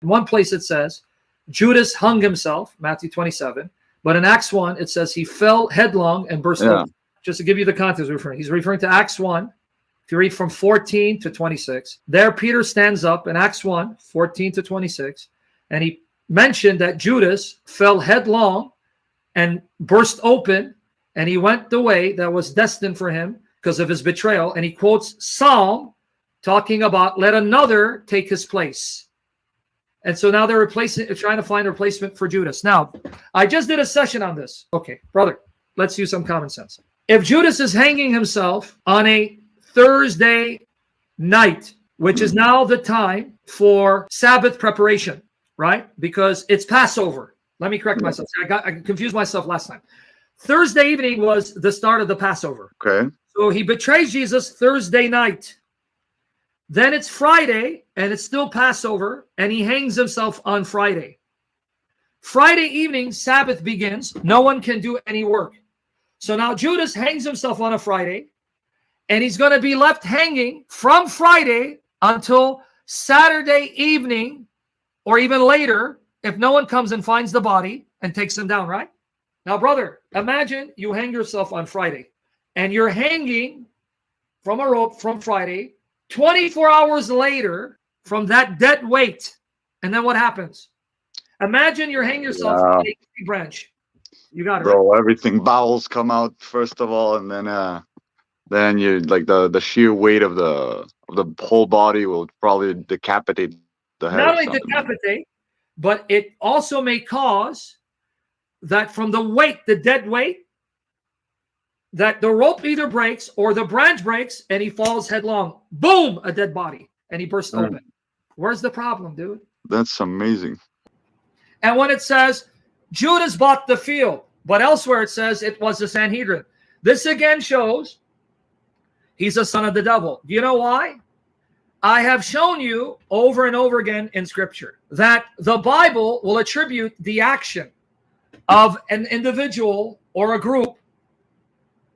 In one place it says, Judas hung himself, Matthew 27. But in Acts 1, it says he fell headlong and burst open. Just to give you the context, he's referring to Acts 1. If you read from 14 to 26, there Peter stands up in Acts 1, 14 to 26, and he mentioned that Judas fell headlong and burst open, and he went the way that was destined for him because of his betrayal. And he quotes Psalm talking about let another take his place. And so now they're trying to find a replacement for Judas. Now, I just did a session on this. Okay, brother, let's use some common sense. If Judas is hanging himself on a Thursday night, which is now the time for Sabbath preparation, right? Because it's Passover. Let me correct myself. I confused myself last time. Thursday evening was the start of the Passover. Okay. So he betrays Jesus Thursday night. Then it's Friday, and it's still Passover, and he hangs himself on Friday. Friday evening, Sabbath begins. No one can do any work. So now Judas hangs himself on a Friday, and he's going to be left hanging from Friday until Saturday evening, or even later, if no one comes and finds the body and takes him down, right? Now, brother, imagine you hang yourself on Friday, and you're hanging from a rope from Friday, 24 hours later from that dead weight. And then what happens? Imagine you're hanging yourself on a tree branch. You got it, bro, right? everything, bowels come out first of all, and then you like the sheer weight of the whole body will probably decapitate the head. Not only decapitate, but it also may cause that from the weight, the dead weight, that the rope either breaks or the branch breaks and he falls headlong. Boom, a dead body, and he bursts open. Where's the problem, dude? That's amazing. And when it says Judas bought the field, but elsewhere it says it was the Sanhedrin. This again shows he's a son of the devil. Do you know why? I have shown you over and over again in Scripture that the Bible will attribute the action of an individual or a group,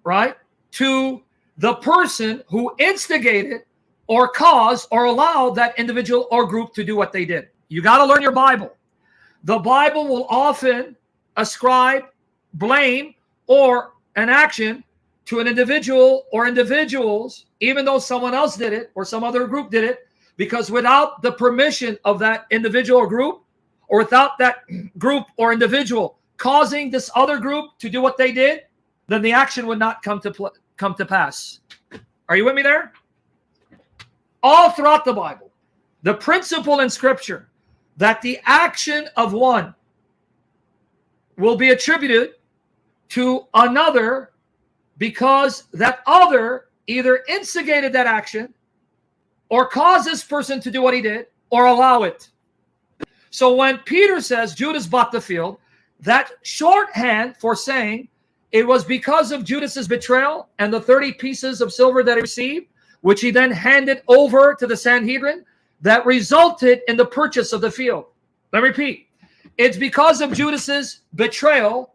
right, to the person who instigated or caused or allowed that individual or group to do what they did. You got to learn your Bible. The Bible will often ascribe blame or an action to an individual or individuals, even though someone else did it or some other group did it, because without the permission of that individual or group, or without that group or individual causing this other group to do what they did, then the action would not come to pass. Are you with me there? All throughout the Bible, the principle in Scripture that the action of one will be attributed to another because that other either instigated that action or caused this person to do what he did or allow it. So when Peter says Judas bought the field, that shorthand for saying it was because of Judas's betrayal and the 30 pieces of silver that he received, which he then handed over to the Sanhedrin, that resulted in the purchase of the field. Let me repeat. It's because of Judas's betrayal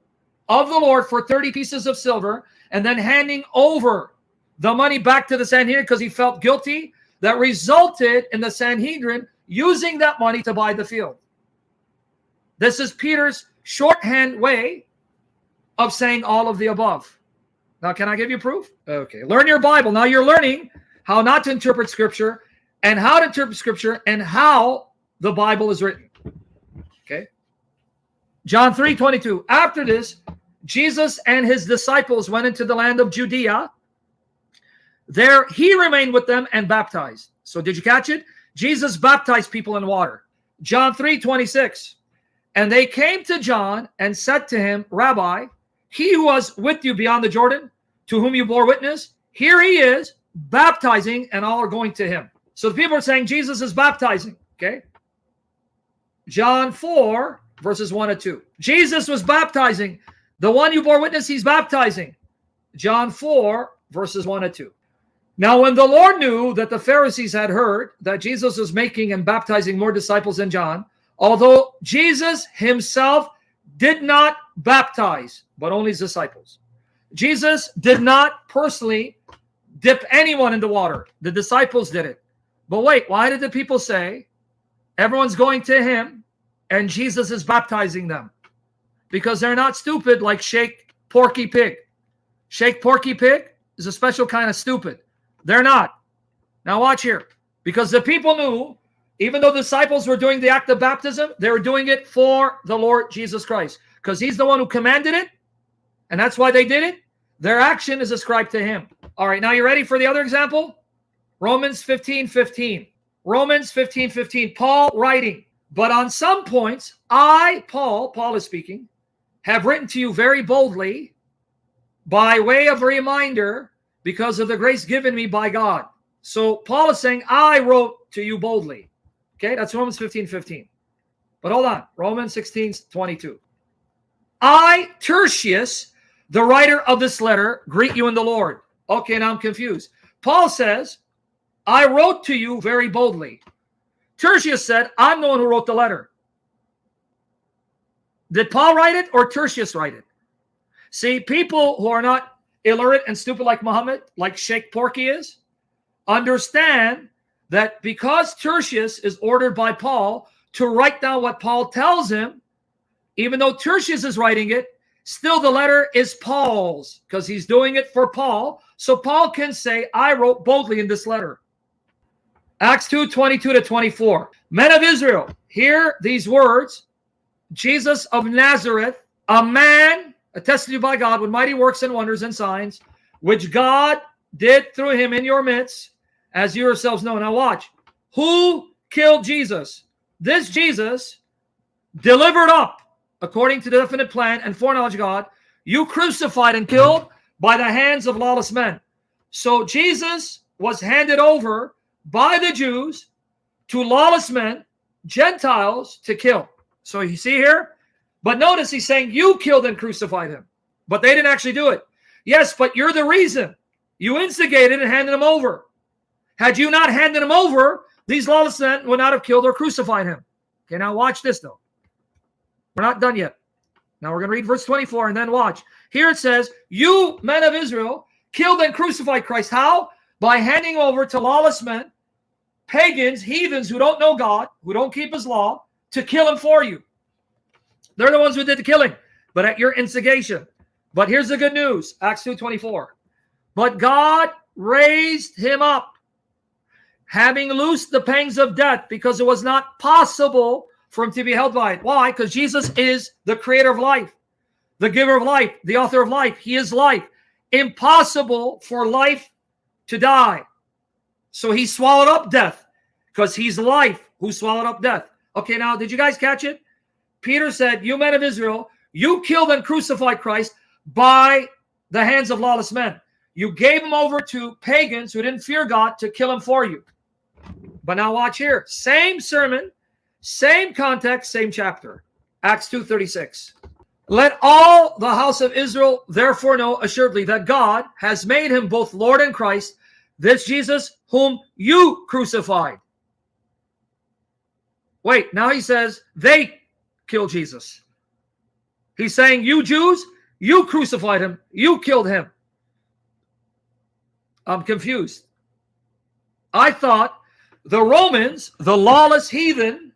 of the Lord for 30 pieces of silver and then handing over the money back to the Sanhedrin because he felt guilty, that resulted in the Sanhedrin using that money to buy the field. This is Peter's shorthand way of saying all of the above. Now, can I give you proof? Okay. Learn your Bible. Now you're learning how not to interpret Scripture and how to interpret Scripture and how the Bible is written. Okay. John 3:22. After this, Jesus and his disciples went into the land of Judea. There he remained with them and baptized. So did you catch it? Jesus baptized people in water. John 3:26. And they came to John and said to him, Rabbi, he who was with you beyond the Jordan, to whom you bore witness, here he is baptizing, and all are going to him. So the people are saying Jesus is baptizing. Okay. John 4, verses 1 and 2. Jesus was baptizing. The one you bore witness, he's baptizing. John 4, verses 1 and 2. Now, when the Lord knew that the Pharisees had heard that Jesus was making and baptizing more disciples than John, although Jesus himself did not baptize, but only his disciples. Jesus did not personally dip anyone in the water. The disciples did it. But wait, why did the people say Everyone's going to him, and Jesus is baptizing them because they're not stupid like Shake Porky Pig. Shake Porky Pig is a special kind of stupid. They're not. Now watch here. Because the people knew, even though the disciples were doing the act of baptism, they were doing it for the Lord Jesus Christ. Because he's the one who commanded it, and that's why they did it. Their action is ascribed to him. All right, now you ready for the other example? Romans 15:15. Romans 15:15. Paul writing, but on some points, Paul is speaking, have written to you very boldly by way of a reminder because of the grace given me by God. So Paul is saying, I wrote to you boldly. Okay, that's Romans 15:15. But hold on, Romans 16:22. I, Tertius, the writer of this letter, greet you in the Lord. Okay, now I'm confused. Paul says, I wrote to you very boldly. Tertius said, I'm the one who wrote the letter. Did Paul write it or Tertius write it? See, people who are not illiterate and stupid like Muhammad, like Sheikh Porky is, understand that because Tertius is ordered by Paul to write down what Paul tells him, even though Tertius is writing it, still the letter is Paul's because he's doing it for Paul. So Paul can say, I wrote boldly in this letter. Acts 2:22-24. Men of Israel, hear these words. Jesus of Nazareth, a man attested to you by God with mighty works and wonders and signs, which God did through him in your midst, as you yourselves know. Now watch. Who killed Jesus? This Jesus delivered up, according to the definite plan and foreknowledge of God, you crucified and killed by the hands of lawless men. So Jesus was handed over by the Jews to lawless men, Gentiles, to kill. So you see here? But notice he's saying you killed and crucified him. But they didn't actually do it. Yes, but you're the reason. You instigated and handed him over. Had you not handed him over, these lawless men would not have killed or crucified him. Okay, now watch this though. We're not done yet. Now we're going to read verse 24 and then watch. Here it says, you men of Israel killed and crucified Christ. How? By handing over to lawless men, pagans, heathens who don't know God, who don't keep his law, to kill him for you. They're the ones who did the killing, but at your instigation. But here's the good news, Acts 2:24. But God raised him up, having loosed the pangs of death, because it was not possible for him to be held by it. Why? Because Jesus is the creator of life, the giver of life, the author of life. He is life. Impossible for life to die. So he swallowed up death because he's life who swallowed up death. Okay, now, did you guys catch it? Peter said, you men of Israel, you killed and crucified Christ by the hands of lawless men. You gave him over to pagans who didn't fear God to kill him for you. But now watch here. Same sermon, same context, same chapter. Acts 2:36. Let all the house of Israel therefore know assuredly that God has made him both Lord and Christ, this Jesus whom you crucified. Wait, now he says they killed Jesus. He's saying you Jews, you crucified him, you killed him. I'm confused. I thought the Romans, the lawless heathen,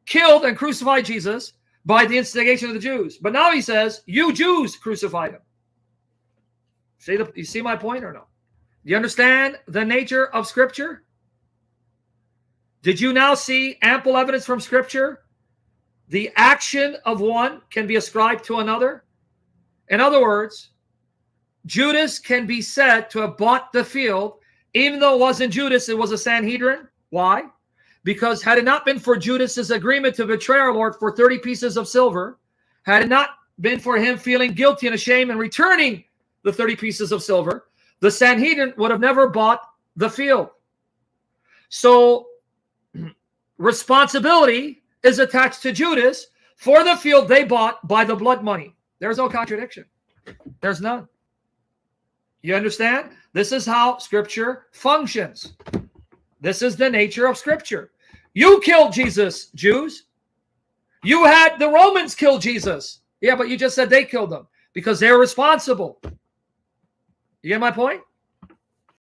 killed and crucified Jesus by the instigation of the Jews. But now he says, you Jews crucified him. You see my point or no? Do you understand the nature of Scripture? Did you now see ample evidence from Scripture? The action of one can be ascribed to another. In other words, Judas can be said to have bought the field, even though it wasn't Judas, it was a Sanhedrin. Why? Because had it not been for Judas's agreement to betray our Lord for 30 pieces of silver, had it not been for him feeling guilty and ashamed and returning the 30 pieces of silver, the Sanhedrin would have never bought the field. So responsibility is attached to Judas for the field they bought by the blood money. There's no contradiction. There's none. You understand? This is how Scripture functions. This is the nature of Scripture. You killed Jesus, Jews. You had the Romans kill Jesus. Yeah, but you just said they killed him because they're responsible. You get my point?